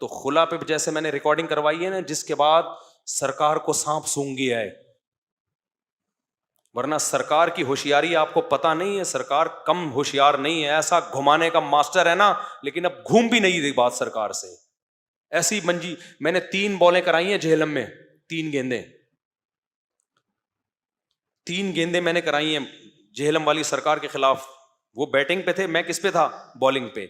تو خلا پہ جیسے میں نے ریکارڈنگ کروائی ہے نا، جس کے بعد سرکار کو سانپ سونگھ گیا ہے، ورنہ سرکار کی ہوشیاری آپ کو پتہ نہیں ہے، سرکار کم ہوشیار نہیں ہے، ایسا گھمانے کا ماسٹر ہے نا، لیکن اب گھوم بھی نہیں رہی بات سرکار سے، ایسی منجی۔ میں نے 3 بالیں کرائی ہیں جہلم میں، 3 گیندیں، 3 گیندیں میں نے کرائی ہیں جہلم والی سرکار کے خلاف۔ وہ بیٹنگ پہ تھے، میں کس پہ تھا؟ بالنگ پہ۔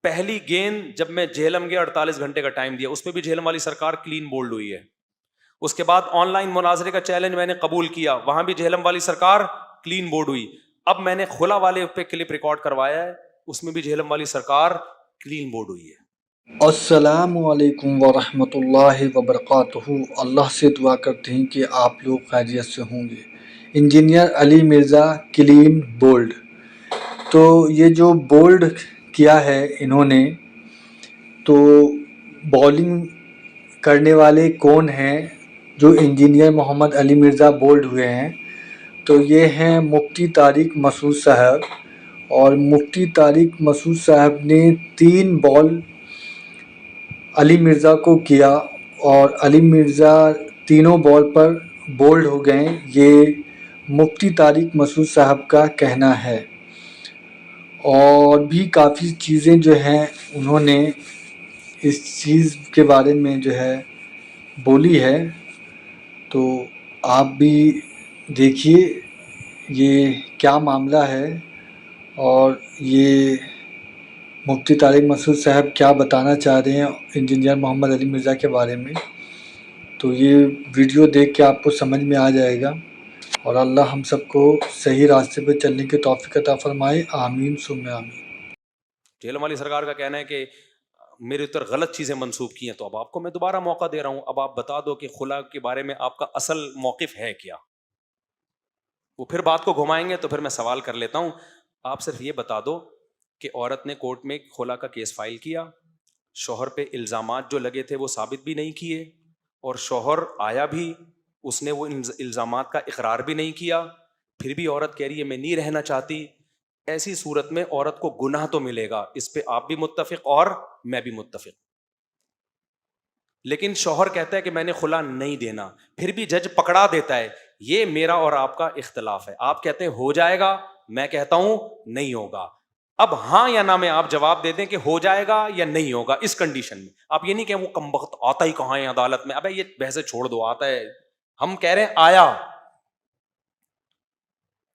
پہلی گیند جب میں جہلم گیا 48 گھنٹے کا ٹائم دیا، اس پہ بھی جہلم والی سرکار کلین بولڈ ہوئی ہے۔ اس کے بعد آن لائن مناظرے کا چیلنج میں نے قبول کیا، وہاں بھی جہلم والی سرکار کلین بورڈ ہوئی۔ اب میں نے خلا والے پہ کلپ ریکارڈ کروایا ہے، اس میں بھی جہلم والی سرکار کلین بورڈ ہوئی ہے۔ السلام علیکم ورحمۃ اللہ وبرکاتہ۔ اللہ سے دعا کرتے ہیں کہ آپ لوگ خیریت سے ہوں گے۔ انجینئر علی مرزا کلین بولڈ، تو یہ جو بولڈ کیا ہے انہوں نے، تو بالنگ کرنے والے کون ہیں جو انجینئر محمد علی مرزا بولڈ ہوئے ہیں؟ تو یہ ہیں مفتی طارق مسعود صاحب، اور مفتی طارق مسعود صاحب نے 3 بال علی مرزا کو کیا، اور علی مرزا تینوں بال پر بولڈ ہو گئے۔ یہ مفتی طارق مسعود صاحب کا کہنا ہے، اور بھی کافی چیزیں جو ہیں انہوں نے اس چیز کے بارے میں جو ہے بولی ہے، تو آپ بھی دیکھیے یہ کیا معاملہ ہے، اور یہ مفتی طارق مسعود صاحب کیا بتانا چاہ رہے ہیں انجینئر محمد علی مرزا کے بارے میں۔ تو یہ ویڈیو دیکھ کے آپ کو سمجھ میں آ جائے گا، اور اللہ ہم سب کو صحیح راستے پہ چلنے کی توفیق عطا فرمائے، آمین ثم آمین۔ جہلم والی سرکار کا کہنا ہے کہ میرے اوپر غلط چیزیں منسوب کی ہیں، تو اب آپ کو میں دوبارہ موقع دے رہا ہوں، اب آپ بتا دو کہ خلا کے بارے میں آپ کا اصل موقف ہے کیا۔ وہ پھر بات کو گھمائیں گے تو پھر میں سوال کر لیتا ہوں۔ آپ صرف یہ بتا دو کہ عورت نے کورٹ میں خلا کا کیس فائل کیا، شوہر پہ الزامات جو لگے تھے وہ ثابت بھی نہیں کیے، اور شوہر آیا بھی، اس نے وہ الزامات کا اقرار بھی نہیں کیا، پھر بھی عورت کہہ رہی ہے میں نہیں رہنا چاہتی۔ ایسی صورت میں عورت کو گناہ تو ملے گا، اس پہ آپ بھی متفق اور میں بھی متفق۔ لیکن شوہر کہتا ہے کہ میں نے خلا نہیں دینا، پھر بھی جج پکڑا دیتا ہے۔ یہ میرا اور آپ کا اختلاف ہے، آپ کہتے ہیں ہو جائے گا، میں کہتا ہوں نہیں ہوگا۔ اب ہاں یا نہ میں آپ جواب دے دیں کہ ہو جائے گا یا نہیں ہوگا اس کنڈیشن میں۔ آپ یہ نہیں کہ وہ کمبخت آتا ہی کہاں ہے عدالت میں، ابے یہ بحثیں چھوڑ دو، آتا ہے۔ ہم کہہ رہے ہیں آیا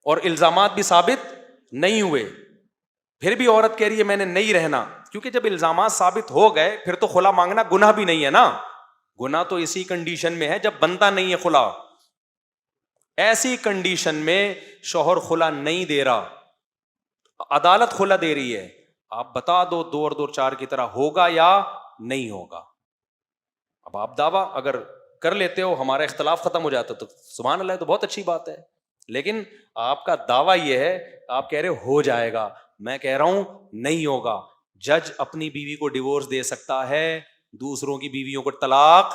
اور الزامات بھی ثابت نہیں ہوئے، پھر بھی عورت کہہ رہی ہے میں نے نہیں رہنا، کیونکہ جب الزامات ثابت ہو گئے پھر تو خلا مانگنا گناہ بھی نہیں ہے نا۔ گناہ تو اسی کنڈیشن میں ہے جب بنتا نہیں ہے خلا۔ ایسی کنڈیشن میں شوہر خلا نہیں دے رہا، عدالت خلا دے رہی ہے، آپ بتا دو 2 اور 2 4 کی طرح ہوگا یا نہیں ہوگا۔ اب آپ دعویٰ اگر کر لیتے ہو ہمارا اختلاف ختم ہو جاتا تو سبحان اللہ، تو بہت اچھی بات ہے، لیکن آپ کا دعویٰ یہ ہے، آپ کہہ رہے ہو جائے گا، میں کہہ رہا ہوں نہیں ہوگا۔ جج اپنی بیوی کو ڈیورس دے سکتا ہے، دوسروں کی بیویوں کو طلاق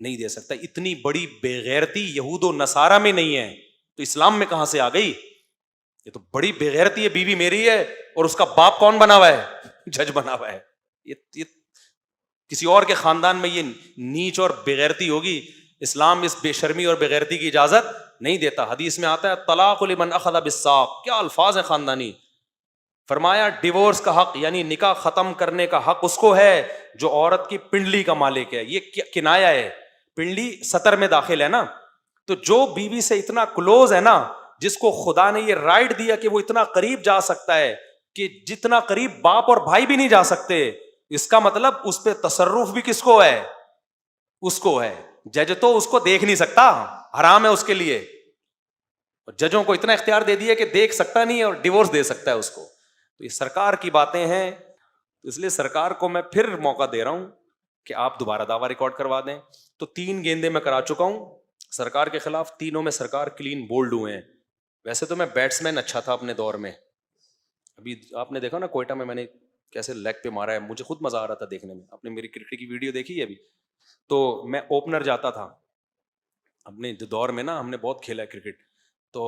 نہیں دے سکتا۔ اتنی بڑی بے غیرتی یہود و نصارہ میں نہیں ہے تو اسلام میں کہاں سے آ گئی؟ یہ تو بڑی بے غیرتی ہے، بیوی میری ہے اور اس کا باپ کون بنا ہوا ہے؟ جج بنا ہوا ہے۔ یہ کسی اور کے خاندان میں یہ نیچ اور بے غیرتی ہوگی، اسلام اس بے شرمی اور بے غیرتی کی اجازت نہیں دیتا۔ حدیث میں آتا ہے طلاق لمن اخذ بالساق، کیا الفاظ ہیں خاندانی۔ فرمایا ڈیورس کا حق یعنی نکاح ختم کرنے کا حق اس کو ہے جو عورت کی پنڈلی کا مالک ہے۔ یہ کنایا ہے، پنڈلی سطر میں داخل ہے نا، تو جو بیوی سے اتنا کلوز ہے نا، جس کو خدا نے یہ رائٹ دیا کہ وہ اتنا قریب جا سکتا ہے کہ جتنا قریب باپ اور بھائی بھی نہیں جا سکتے، اس کا مطلب اس پہ تصرف بھی کس کو ہے؟ اس کو ہے۔ جج تو اس کو دیکھ نہیں سکتا، حرام ہے اس کے لیے، ججوں کو اتنا اختیار دے دیا کہ دیکھ سکتا نہیں اور ڈیورس دے سکتا ہے اس کو۔ تو یہ سرکار کی باتیں ہیں، اس لیے سرکار کو میں پھر موقع دے رہا ہوں کہ آپ دوبارہ دعویٰ ریکارڈ کروا دیں۔ تو 3 گیندیں میں کرا چکا ہوں سرکار کے خلاف، تینوں میں سرکار کلین بولڈ ہوئے ہیں۔ ویسے تو میں بیٹسمین اچھا تھا اپنے دور میں، ابھی آپ نے دیکھا نا کوئٹہ میں نے کیسے لیگ پہ مارا ہے، مجھے خود مزہ آ رہا تھا دیکھنے میں۔ آپ نے میری کرکٹ کی ویڈیو دیکھی ہے ابھی؟ تو میں اوپنر جاتا تھا اپنے دور میں نا، ہم نے بہت کھیلا ہے کرکٹ، تو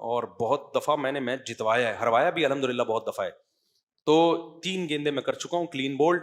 اور بہت دفعہ میں نے میچ جتوایا ہے، ہروایا بھی الحمدللہ بہت دفعہ ہے۔ تو 3 گیندیں میں کر چکا ہوں کلین بولڈ،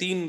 3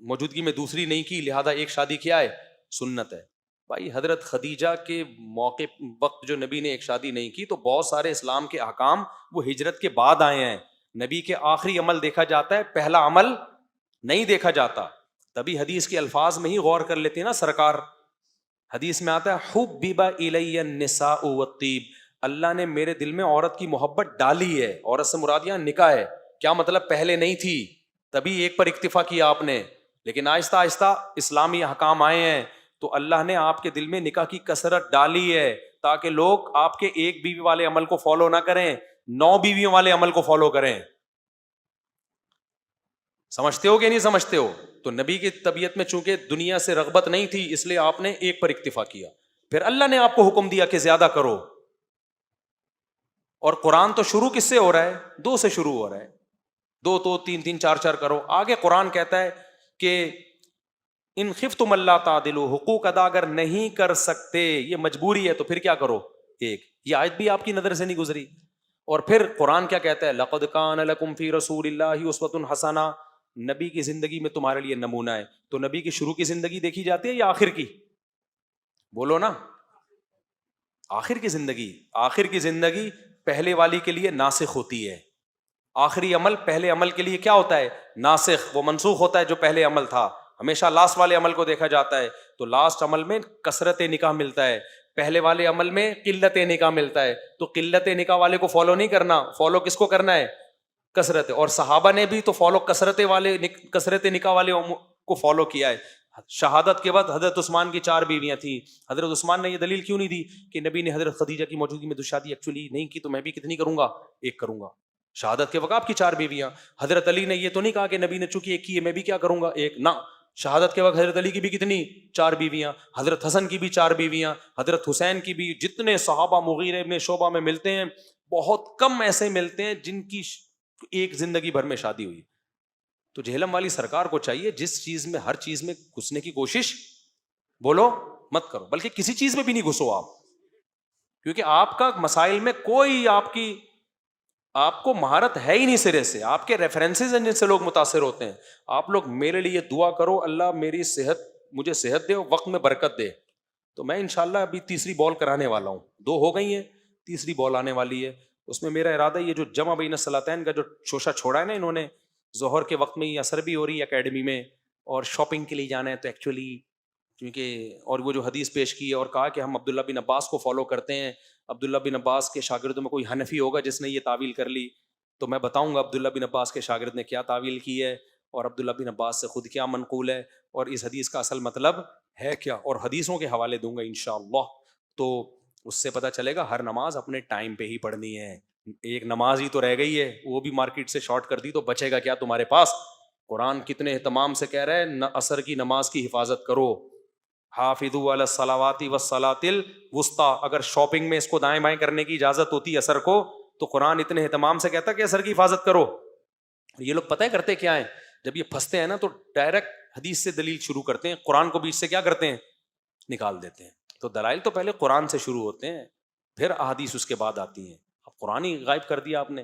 موجودگی میں دوسری نہیں کی, لہذا ایک شادی کیا ہے, سنت ہے. بھائی حضرت خدیجہ کے موقع وقت جو نبی نے ایک شادی نہیں کی, تو بہت سارے اسلام کے احکام وہ ہجرت کے بعد آئے ہیں. نبی کے آخری عمل دیکھا جاتا ہے, پہلا عمل نہیں دیکھا جاتا. تبھی حدیث کے الفاظ میں ہی غور کر لیتے ہیں نا سرکار. حدیث میں آتا ہے حبب الی النساء والطیب, اللہ نے میرے دل میں عورت کی محبت ڈالی ہے. عورت سے مراد یہاں نکاح ہے. کیا مطلب, پہلے نہیں تھی, تبھی ایک پر اکتفا کیا آپ نے, لیکن آہستہ آہستہ اسلامی احکام آئے ہیں تو اللہ نے آپ کے دل میں نکاح کی کثرت ڈالی ہے, تاکہ لوگ آپ کے ایک بیوی والے عمل کو فالو نہ کریں, 9 بیویوں والے عمل کو فالو کریں. سمجھتے ہو کہ نہیں سمجھتے ہو؟ تو نبی کی طبیعت میں چونکہ دنیا سے رغبت نہیں تھی, اس لیے آپ نے ایک پر اکتفا کیا. پھر اللہ نے آپ کو حکم دیا کہ زیادہ کرو. اور قرآن تو شروع کس سے ہو رہا ہے؟ 2 سے شروع ہو رہا ہے. 2 2 3 3 4 4 کرو. آگے قرآن کہتا ہے کہ ان خفتم اللہ تعدلوا, حقوق ادا اگر نہیں کر سکتے, یہ مجبوری ہے, تو پھر کیا کرو, ایک. یہ آیت بھی آپ کی نظر سے نہیں گزری. اور پھر قرآن کیا کہتا ہے, لقد کان لکم فی رسول اللہ اسوۃ حسنہ, نبی کی زندگی میں تمہارے لیے نمونہ ہے. تو نبی کی شروع کی زندگی دیکھی جاتی ہے یا آخر کی؟ بولو نا, آخر کی زندگی. آخر کی زندگی پہلے والی کے لیے ناسخ ہوتی ہے. آخری عمل پہلے عمل کے لیے کیا ہوتا ہے, ناسخ. وہ منسوخ ہوتا ہے جو پہلے عمل تھا. ہمیشہ لاسٹ والے عمل کو دیکھا جاتا ہے, تو لاسٹ عمل میں کثرت نکاح ملتا ہے, پہلے والے عمل میں قلت نکاح ملتا ہے. تو قلت نکاح والے کو فالو نہیں کرنا, فالو کس کو کرنا ہے, کثرت. اور صحابہ نے بھی تو فالو کثرت نکاح والے کو فالو کیا ہے. شہادت کے بعد حضرت عثمان کی 4 بیویاں تھیں. حضرت عثمان نے یہ دلیل کیوں نہیں دی کہ نبی نے حضرت خدیجہ کی موجودگی میں شادی ایکچولی نہیں کی, تو میں بھی کتنی کروں گا, ایک کروں گا. شہادت کے وقت آپ کی 4 بیویاں. حضرت علی نے یہ تو نہیں کہا کہ نبی نے چونکہ ایک کی ہے میں بھی کیا کروں گا, ایک. نہ, شہادت کے وقت حضرت علی کی بھی کتنی, 4 بیویاں. حضرت حسن کی بھی 4 بیویاں. حضرت حسین کی بھی. جتنے صحابہ مغیرہ ابن شعبہ میں ملتے ہیں, بہت کم ایسے ملتے ہیں جن کی ایک زندگی بھر میں شادی ہوئی. تو جہلم والی سرکار کو چاہیے جس چیز میں, ہر چیز میں گھسنے کی کوشش بولو مت کرو, بلکہ کسی چیز میں بھی نہیں گھسو آپ, کیونکہ آپ کا مسائل میں کوئی آپ کو مہارت ہے ہی نہیں سرے سے. آپ کے ریفرنسز ہیں جن سے لوگ متاثر ہوتے ہیں. آپ لوگ میرے لیے دعا کرو, اللہ میری مجھے صحت دے, وقت میں برکت دے. تو میں انشاءاللہ ابھی 3ری بال کرانے والا ہوں. 2 ہو گئی ہیں, 3ری بال آنے والی ہے. اس میں میرا ارادہ یہ جو جمع بین الصلاتین کا جو شوشہ چھوڑا ہے نا انہوں نے, ظہر کے وقت میں یہ اثر بھی ہو رہی ہے اکیڈمی میں, اور شاپنگ کے لیے جانا ہے. تو ایکچولی کیونکہ اور وہ جو حدیث پیش کی ہے اور کہا کہ ہم عبداللہ بن عباس کو فالو کرتے ہیں, عبداللہ بن عباس کے شاگردوں میں کوئی حنفی ہوگا جس نے یہ تعویل کر لی, تو میں بتاؤں گا عبداللہ بن عباس کے شاگرد نے کیا تعویل کی ہے, اور عبداللہ بن عباس سے خود کیا منقول ہے, اور اس حدیث کا اصل مطلب ہے کیا, اور حدیثوں کے حوالے دوں گا انشاءاللہ. تو اس سے پتہ چلے گا ہر نماز اپنے ٹائم پہ ہی پڑھنی ہے. ایک نماز ہی تو رہ گئی ہے, وہ بھی مارکیٹ سے شارٹ کر دی تو بچے گا کیا تمہارے پاس. قرآن کتنے اہتمام سے کہہ رہا ہے عصر کی نماز کی حفاظت کرو, حافظوا علی الصلوات والصلاۃ الوسطیٰ. اگر شاپنگ میں اس کو دائیں بائیں کرنے کی اجازت ہوتی ہے عصر کو, تو قرآن اتنے اہتمام سے کہتا ہے کہ عصر کی حفاظت کرو. یہ لوگ پتہ ہے کرتے کیا ہیں, جب یہ پھنستے ہیں نا تو ڈائریکٹ حدیث سے دلیل شروع کرتے ہیں, قرآن کو بیچ سے کیا کرتے ہیں, نکال دیتے ہیں. تو دلائل تو پہلے قرآن سے شروع ہوتے ہیں, پھر احادیث اس کے بعد آتی ہیں. اب قرآن ہی غائب کر دیا آپ نے.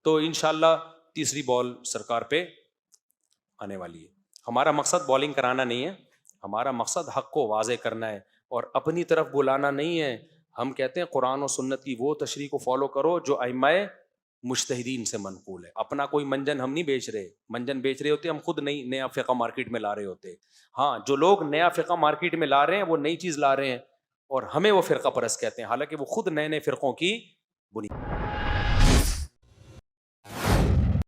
تو انشاءاللہ 3ری بال سرکار پہ آنے والی ہے. ہمارا مقصد بالنگ کرانا نہیں ہے, ہمارا مقصد حق کو واضح کرنا ہے اور اپنی طرف بلانا نہیں ہے. ہم کہتے ہیں قرآن و سنت کی وہ تشریح کو فالو کرو جو ائمہ مجتہدین سے منقول ہے. اپنا کوئی منجن ہم نہیں بیچ رہے, منجن بیچ رہے ہوتے ہم خود نیا فقہ مارکیٹ میں لا رہے ہوتے. ہاں, جو لوگ نیا فقہ مارکیٹ میں لا رہے ہیں وہ نئی چیز لا رہے ہیں اور ہمیں وہ فرقہ پرست کہتے ہیں, حالانکہ وہ خود نئے نئے فرقوں کی بنیاد.